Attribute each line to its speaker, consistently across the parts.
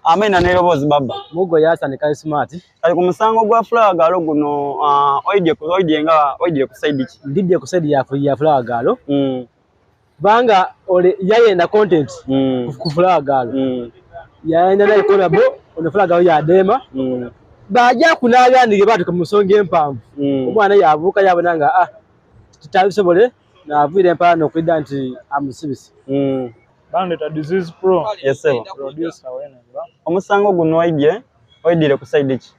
Speaker 1: Amena nerobozi baba.
Speaker 2: Mugo yasa ne kali smart.
Speaker 1: Kali ku musango gwa Flower Galo guno oidye ku side ki.
Speaker 2: Ndidye ku side ya Flower Galo. Banga ole yayenda content ku Flower Galo. Yayenda na collabo on Flower Galo ya dema. Baja kunagandike batu kumusonge empamvu. Omwana yavuka yabonanga tutabisobole na avire empano kwida nti amusibisi.
Speaker 3: Bandita disease pro.
Speaker 1: Yes sir.
Speaker 3: Producer wena.
Speaker 1: Omusango guno oidire ku side ki.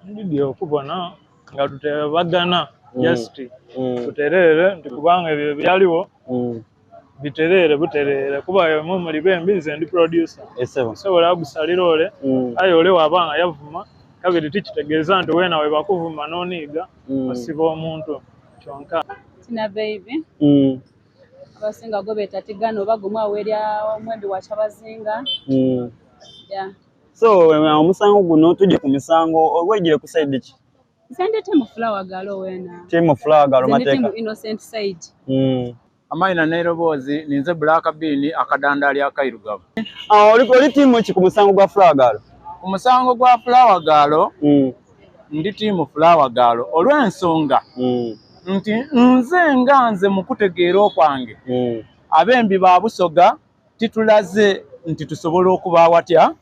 Speaker 3: Ndidye okubona nga tutebagana just tuterere ndikubanga ebyo byaliwo buterere kuba mu muri bembize ndi producer.
Speaker 1: Yes sir.
Speaker 3: So wala gusalirole ayole wabanga yavuma kabiri tikitegeeza nti wena we bakuvuma noniga asiba omuntu kyonka
Speaker 4: tina baby abasinga gobeta tigano bagumwa awerya omwembi wa Kyabazinga. Yeah.
Speaker 1: So omusango guno tujje ku misango ogwegire ku side ki.
Speaker 4: Sende Team Flower Galo wena.
Speaker 1: Team Flower Galo mateka.
Speaker 4: Team Innocent side.
Speaker 2: Amaina nerobozi ninze Black Bean akadandali akairugavu.
Speaker 1: Oli team ki ku musango gwa Flower Galo.
Speaker 2: Ku musango gwa Flower Galo ndi Team Flower Galo olw'ensonga nti nze mukutegeera okwange abembi ba Busoga titulaze nti tusobola okuba watya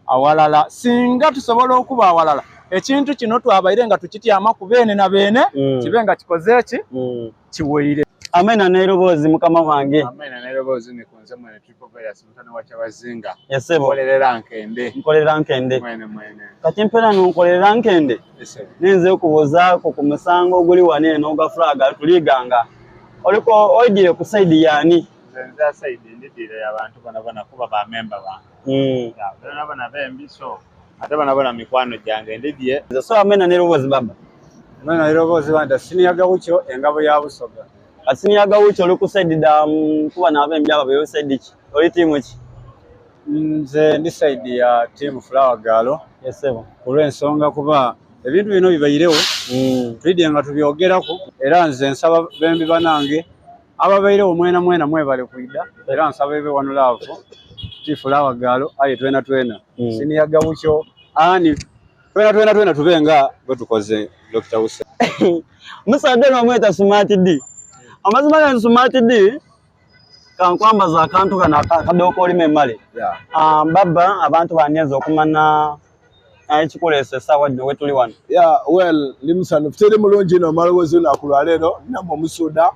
Speaker 2: awalala singa tusobola okuba awalala ekintu kino twabaire nga tukityama ku beene na beene kibenga kikoze eki kiweire.
Speaker 1: Amena nerobozi mukama wange.
Speaker 5: Amena nerobozi ni kunze mwene Triple Sultana wa Kyabazinga.
Speaker 1: Yesebo.
Speaker 5: Nkolera nkende. Mwene.
Speaker 1: Kati mpera nkolera nkende.
Speaker 5: Yesebo.
Speaker 1: Nenze okuboza ko ku musango guli wane n'oga Flaga tuliganga. Oliko oidire ku side yani.
Speaker 5: Nze side ndidire abantu bana kuba ba member ba. Ya bana bembi so. Ate bana mikwano jange ndidie.
Speaker 1: So amena nerobozi baba.
Speaker 2: Amena nerobozi banda siniyaga ucho engabo ya Busoga.
Speaker 1: Asiniyaga ucho oli ku side da kuba n'abembi aba be side ki. Oli team ki.
Speaker 2: Nze ndi side ya Team Flower Galo.
Speaker 1: Yesebo.
Speaker 2: Olw'ensonga kuba ebintu bino bibayirewo tulidde nga tubyogerako era nze nsaba bembi banange ababairewo mwena mwebale kuida era nsaba ebe wano love Team Flower Galo aye twena siniyaga ucho ani twena tubenga bwe tukoze Dr. Hussein.
Speaker 1: Musadde no mweta Smart D. Amazima ga Smart D kankwambaza akantu kana kadoko oli memale. Baba abantu banyenza okumana ekikolese sawa we tuli wano.
Speaker 6: Well limusano fitere mulonji no malowozi na kulwalero namwe musuda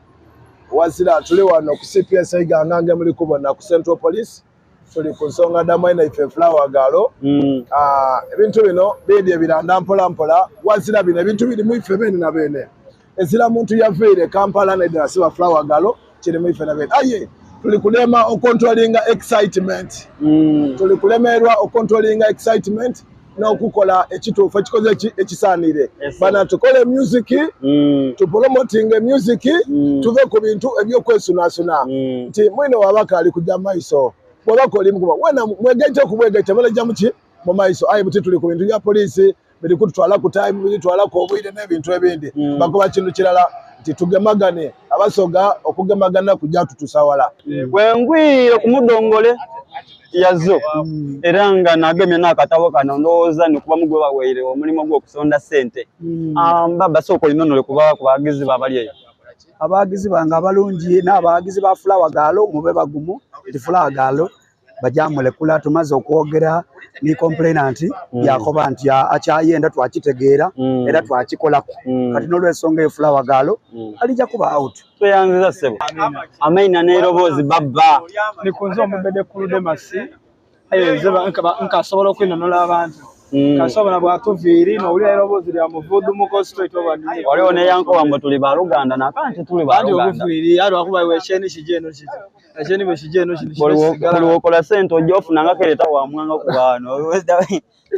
Speaker 6: wazira tuli wano ku CPS igangange muri kubona ku Central Police tuli ku nsonga damaina ife Flower Galo. Ebintu bino bidye biranda mpola wazira bino ebintu biri mu ife bene na bene ezira muntu yavire Kampala na idasi wa Flower Galo kiri mu ife na bene aye tuli kulema o controlling excitement tuli kulemerwa o controlling excitement na okukola ekituufu ekikoze ekisaanire bana tukole music tu promoting music tuve ku bintu ebyokwesunasuna nti mwine wabaka ali kujja maiso bwabakoli mukuba wena mwegeje kubwegeje balaja muki mu maiso ayi buti tuli ku bintu bya police bili kutwala ku time bili twala ko obwire n'ebintu ebindi bakoba kintu kirala nti tugemagane Abasoga okugemagana kujja tutusawala
Speaker 1: wengwire ku mudongole yazo eranga nagemye nakatabo kana ndooza nikuba mugwe baweire omulimo gwo kusonda sente. Baba soko linonole kuba kubagizi babali eyo.
Speaker 2: Abagizi banga balungi n'abagizi ba Flower Galo mube bagumu ndi Flower Galo bajamulekula tumaze okwogera ni complainant yakoba nti akyayenda twakitegeera era twakikolako kati n'olw'ensonga ya Flower Galo alija kuba out.
Speaker 1: Tweyanziza sebo. Amaina nerobozi baba.
Speaker 3: Nikunze omubede kulude masi ayezeba nkasobola okwinanola abantu kasobola bwatuviri n'owulira erobozi lya muvudu muko straight over ni
Speaker 1: waliwo ne yanko bamwe tuli ba Luganda nakanti tuli ba Luganda
Speaker 3: obuviri ali wakuba wesheni kijeno kiti esheni beshijeno kiti
Speaker 1: buli wokola sente ojja ofunanga kereta wa mwanga ku bano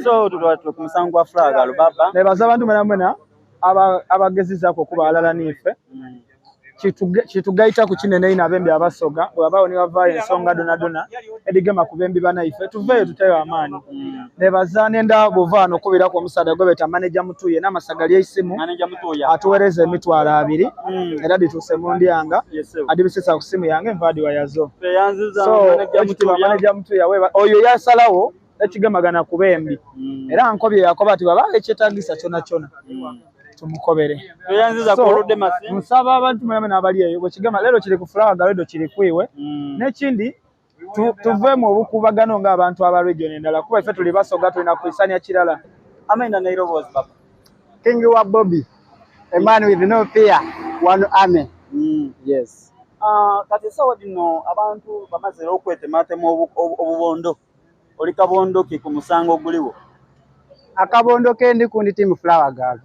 Speaker 1: so tutwatu ku musango gwa Flower Galo baba
Speaker 3: nebaza abantu mwena abagezizako kuba alala nife kitugaita ku kinene ina bembi Abasoga bwabao ni bava ensonga dona edigema ku bembi banaife tuveyo tutayo amani nebaza nenda bovano kubira ku omusada gobeta manager mutuye n'amasagali y'isimu atuwereze emitwalo 2 era dituse mundyanga adibisisa ku simu yange mvadi wa yazo
Speaker 1: yanziza
Speaker 3: manager mutuye wewe oyo yasalawo ekigemagana ku bembi era nkobye yakoba ati baba ekyetaagisa kyona tumukobere
Speaker 1: Tuyanziza ku oludde masi.
Speaker 3: nsaba abantu mweme n'abali eyo bwe kigema leero kiri ku Flower Girl Radio kiri kwiwe n'ekindi tuve mu bukubagano ng'abantu aba region endala kuba ffe tuli basoga tulina kwisanya kirala.
Speaker 1: Amenda nairobozi papa.
Speaker 7: King wa Bobby, a man with no fear, one army. Yes.
Speaker 1: Kati sawa dino abantu bamaze okwetematemu obubondo. Oli kabondo ki ku musango guliwo.
Speaker 7: Akabondo kendi kundi team Flower Girl.